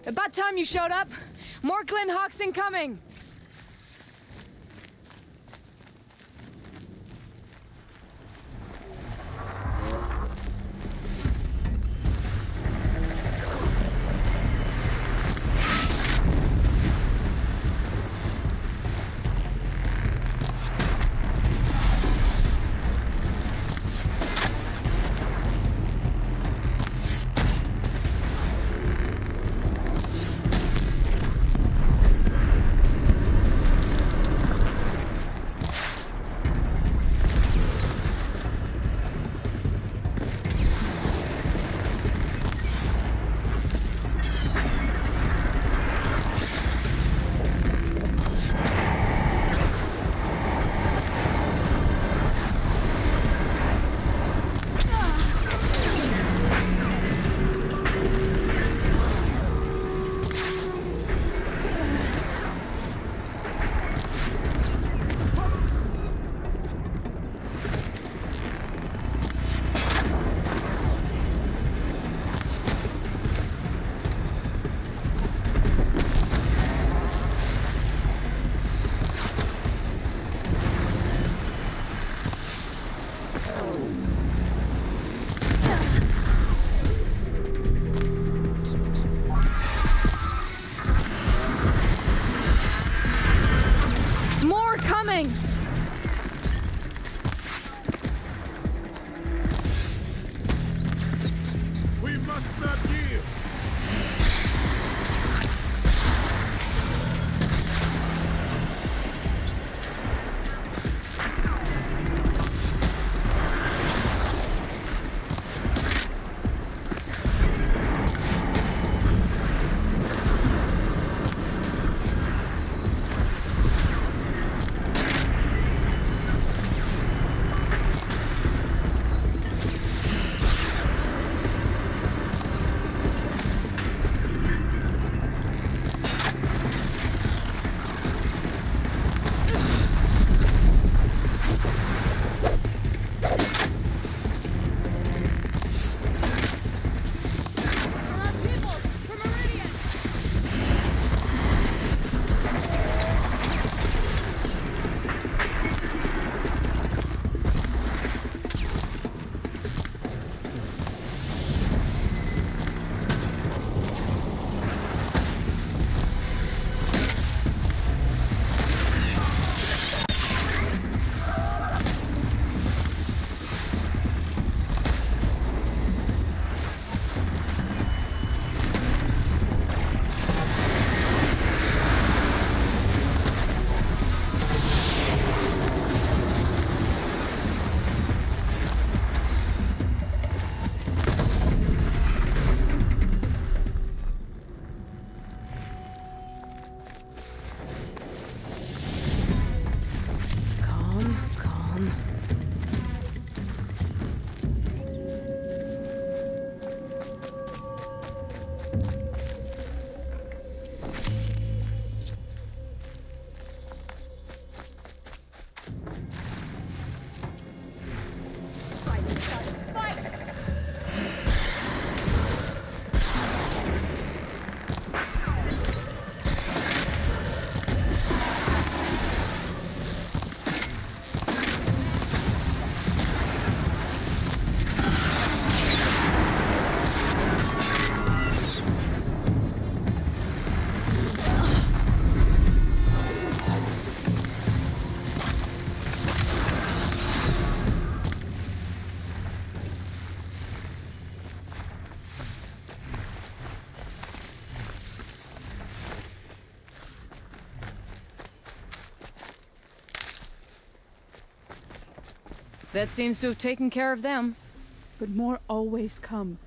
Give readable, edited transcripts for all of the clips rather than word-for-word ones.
About time you showed up. More Glen Hawks incoming. That seems to have taken care of them. But more always come.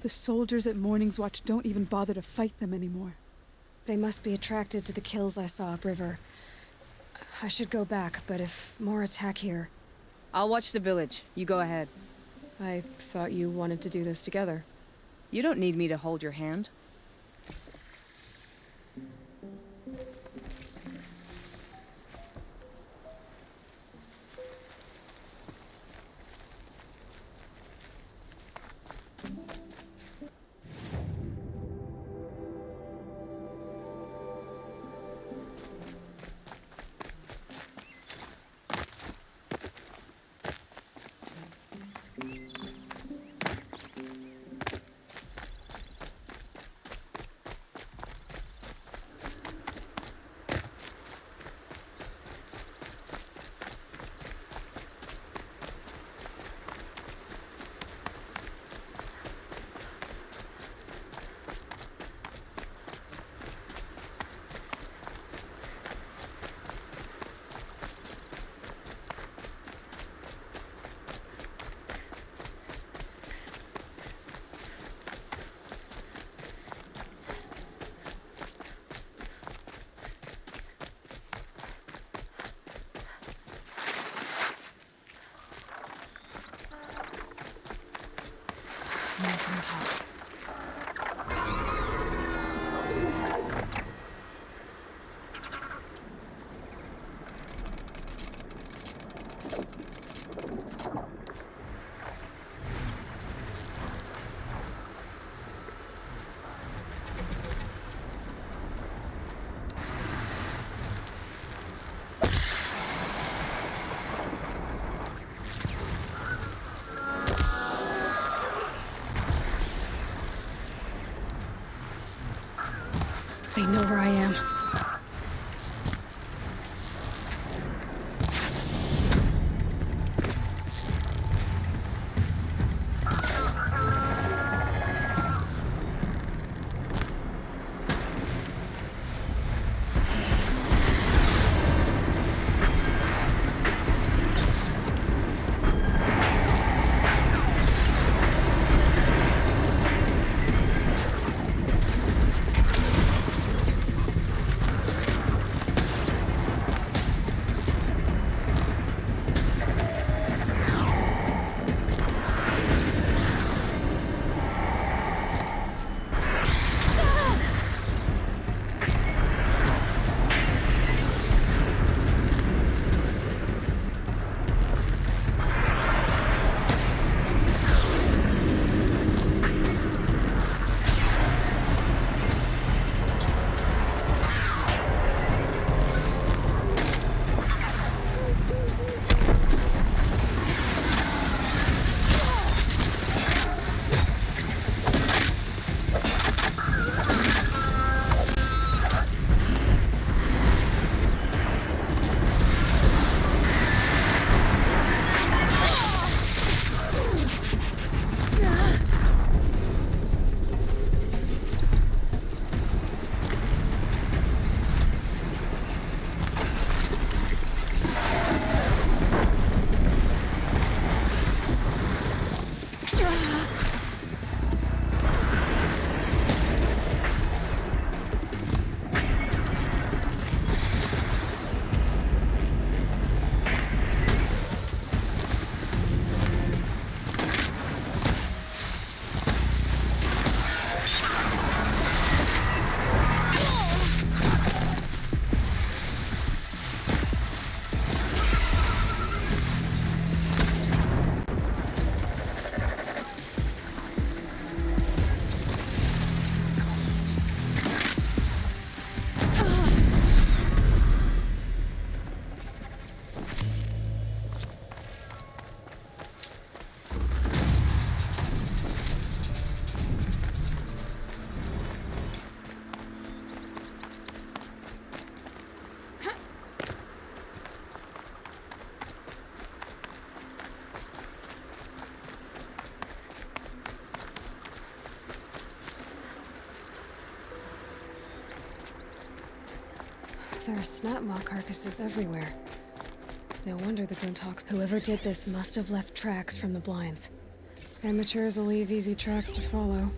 The soldiers at Morning's Watch don't even bother to fight them anymore. They must be attracted to the kills I saw upriver. I should go back, but if more attack here... I'll watch the village. You go ahead. I thought you wanted to do this together. You don't need me to hold your hand. More Glintox. They know where I am. There are snap maw carcasses everywhere. No wonder the Glintox. Whoever did this must have left tracks from the blinds. Amateurs will leave easy tracks to follow.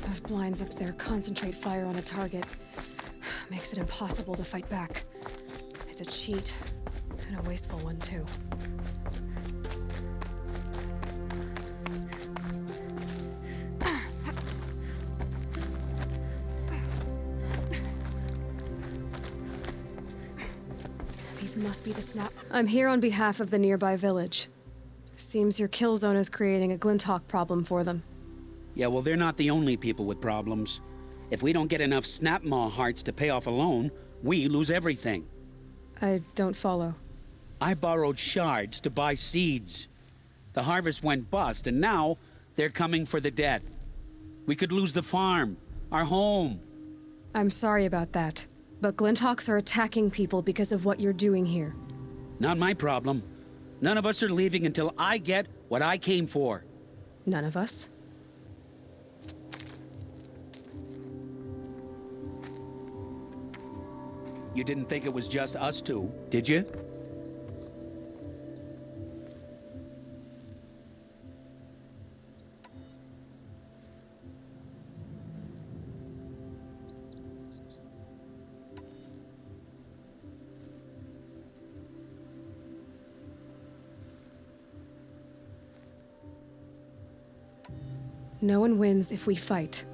Those blinds up there concentrate fire on a target. Makes it impossible to fight back. It's a cheat, and a wasteful one too. These must be the snap. I'm here on behalf of the nearby village. Seems your kill zone is creating a Glintock problem for them. Yeah, well, they're not the only people with problems. If we don't get enough Snapmaw hearts to pay off a loan, we lose everything. I don't follow. I borrowed shards to buy seeds. The harvest went bust, and now they're coming for the debt. We could lose the farm, our home. I'm sorry about that, but Glintocks are attacking people because of what you're doing here. Not my problem. None of us are leaving until I get what I came for. None of us? You didn't think it was just us two, did you? No one wins if we fight.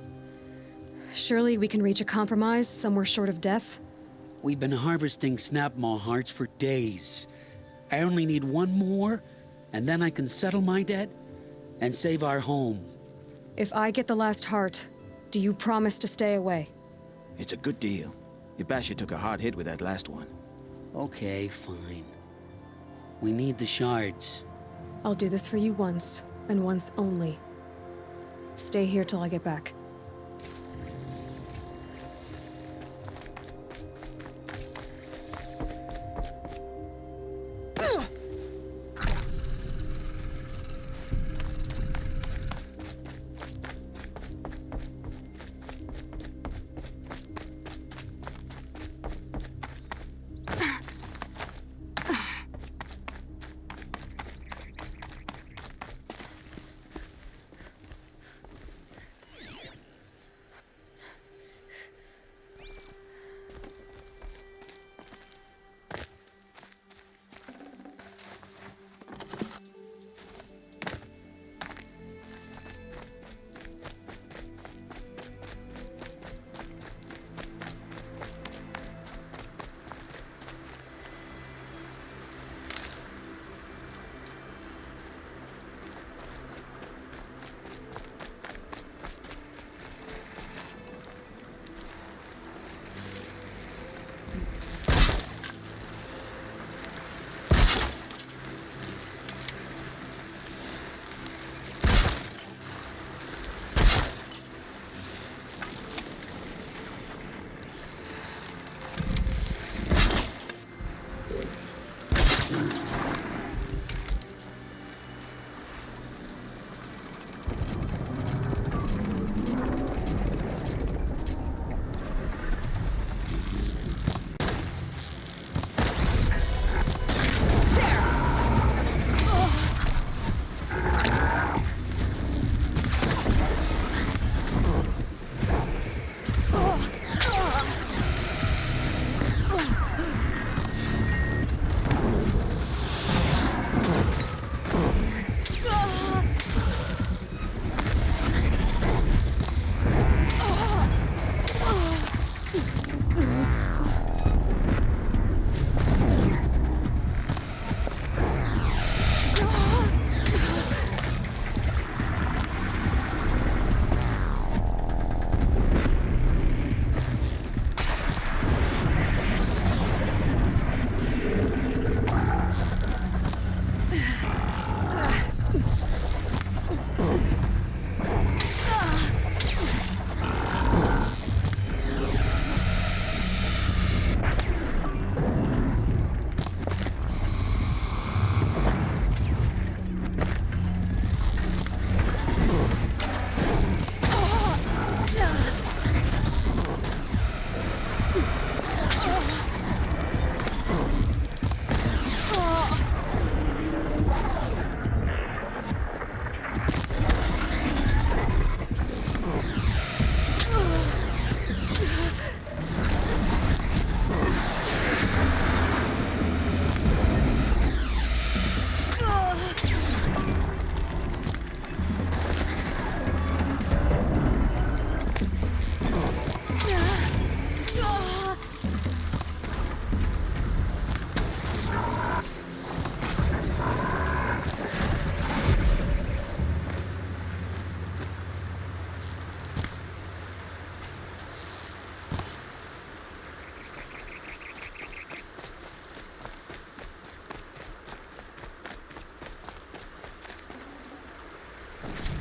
Surely we can reach a compromise somewhere short of death? We've been harvesting snapmaw hearts for days. I only need one more, and then I can settle my debt and save our home. If I get the last heart, do you promise to stay away? It's a good deal. Yabasha took a hard hit with that last one. Okay, fine. We need the shards. I'll do this for you once, and once only. Stay here till I get back.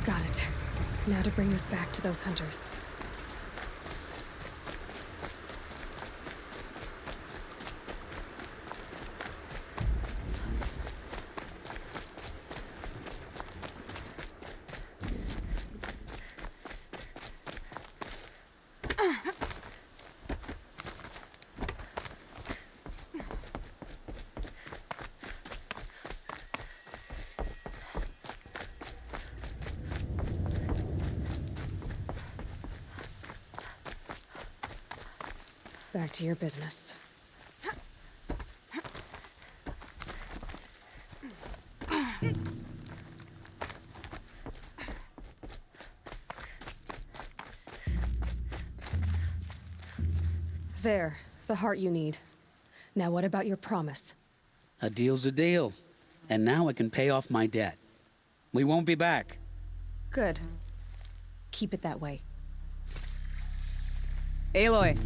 Got it. Now to bring this back to those hunters. Back to your business. There, the heart you need. Now what about your promise? A deal's a deal. And now I can pay off my debt. We won't be back. Good. Keep it that way. Aloy.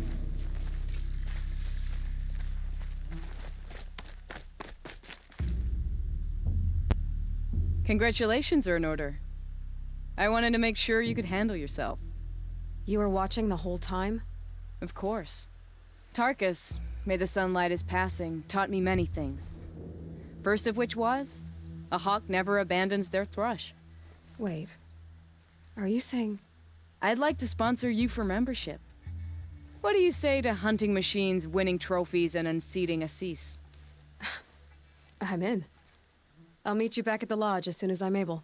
Congratulations are in order. I wanted to make sure you could handle yourself. You were watching the whole time? Of course. Tarkus, may the sunlight is passing, taught me many things. First of which was, a hawk never abandons their thrush. Wait. Are you saying... I'd like to sponsor you for membership. What do you say to hunting machines, winning trophies, and unseating Assis? I'm in. I'll meet you back at the lodge as soon as I'm able.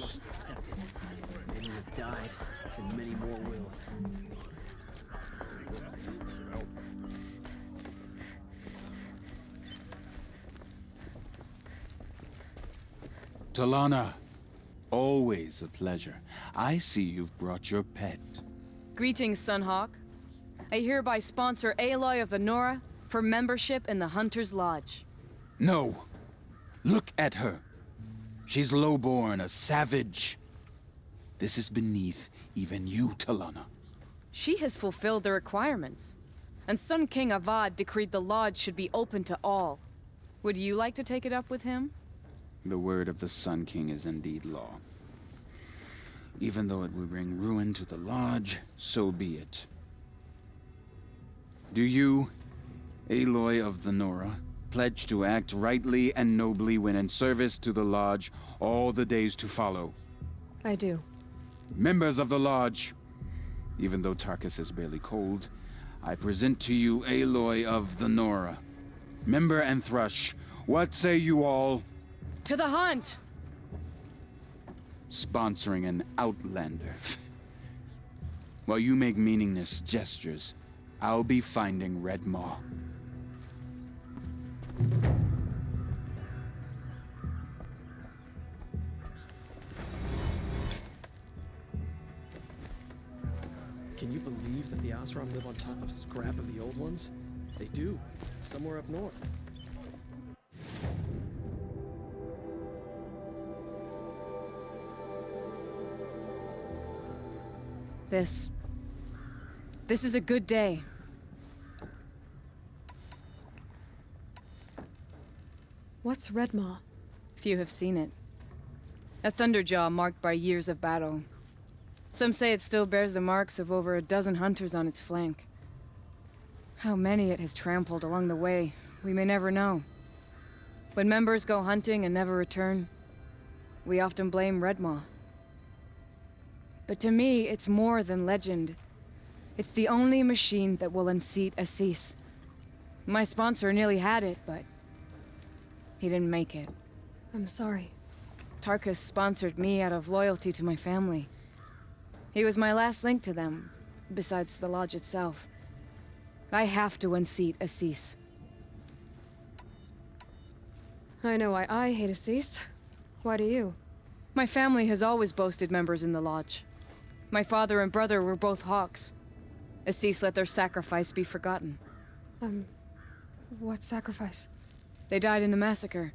Must accept it. Many have died, and many more will. Talana, always a pleasure. I see you've brought your pet. Greetings, Sunhawk. I hereby sponsor Aloy of the Nora for membership in the Hunter's Lodge. No! Look at her! She's lowborn, a savage. This is beneath even you, Talana. She has fulfilled the requirements, and Sun King Avad decreed the lodge should be open to all. Would you like to take it up with him? The word of the Sun King is indeed law. Even though it would bring ruin to the lodge, so be it. Do you, Aloy of the Nora, pledge to act rightly and nobly when in service to the lodge all the days to follow? I do. Members of the lodge, even though Tarkus is barely cold, I present to you Aloy of the Nora. Member and Thrush, what say you all? To the hunt! Sponsoring an outlander. While you make meaningless gestures, I'll be finding Red Maw. Can you believe that the Osram live on top of scrap of the old ones? They do, somewhere up north. This is a good day. What's Redmaw? Few have seen it. A thunderjaw marked by years of battle. Some say it still bears the marks of over a dozen hunters on its flank. How many it has trampled along the way, we may never know. When members go hunting and never return, we often blame Redmaw. But to me, it's more than legend. It's the only machine that will unseat Assis. My sponsor nearly had it, but he didn't make it. I'm sorry. Tarkus sponsored me out of loyalty to my family. He was my last link to them, besides the lodge itself. I have to unseat Assis. I know why I hate Assis. Why do you? My family has always boasted members in the lodge. My father and brother were both hawks. Assis let their sacrifice be forgotten. What sacrifice? They died in the massacre.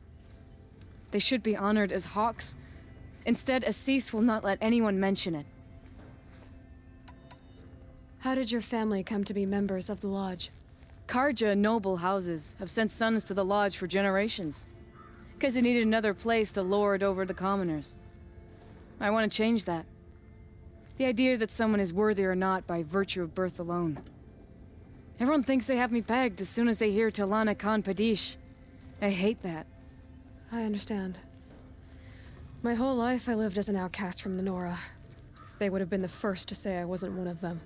They should be honored as hawks. Instead, Assis will not let anyone mention it. How did your family come to be members of the lodge? Karja noble houses have sent sons to the lodge for generations. Because they needed another place to lord over the commoners. I want to change that. The idea that someone is worthy or not by virtue of birth alone. Everyone thinks they have me pegged as soon as they hear Talana Khan Padish. I hate that. I understand. My whole life I lived as an outcast from the Nora. They would have been the first to say I wasn't one of them.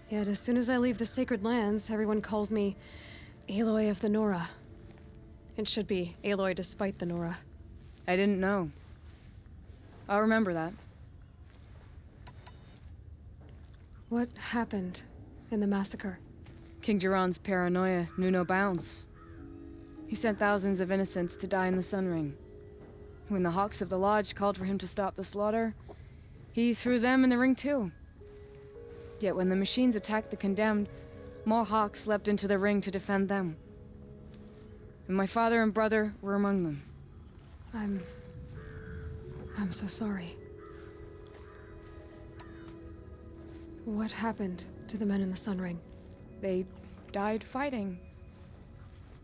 Yet as soon as I leave the sacred lands, everyone calls me Aloy of the Nora. It should be Aloy despite the Nora. I didn't know. I'll remember that. What happened in the massacre? King Jiran's paranoia knew no bounds. He sent thousands of innocents to die in the Sun Ring. When the Hawks of the Lodge called for him to stop the slaughter, he threw them in the ring too. Yet when the machines attacked the condemned, more Hawks leapt into the ring to defend them. And my father and brother were among them. I'm so sorry. What happened to the men in the Sun Ring? They died fighting.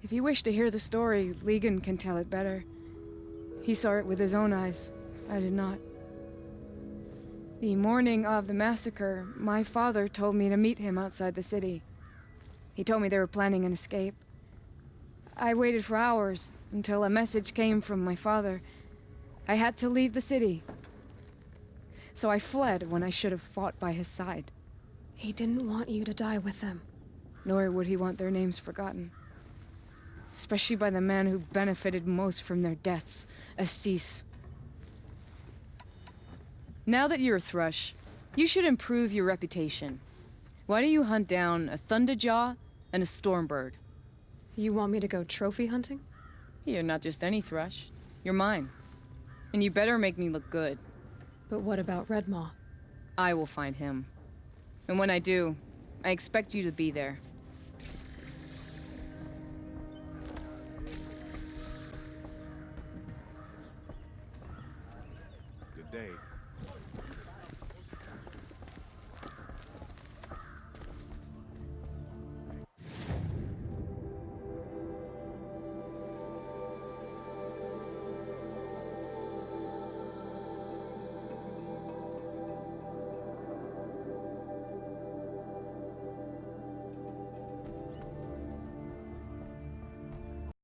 If you wish to hear the story, Legan can tell it better. He saw it with his own eyes. I did not. The morning of the massacre, my father told me to meet him outside the city. He told me they were planning an escape. I waited for hours until a message came from my father. I had to leave the city. So I fled when I should have fought by his side. He didn't want you to die with them. Nor would he want their names forgotten. Especially by the man who benefited most from their deaths, Assis. Now that you're a Thrush, you should improve your reputation. Why don't you hunt down a Thunderjaw and a Stormbird? You want me to go trophy hunting? You're not just any Thrush. You're mine. And you better make me look good. But what about Redmaw? I will find him. And when I do, I expect you to be there. Good day.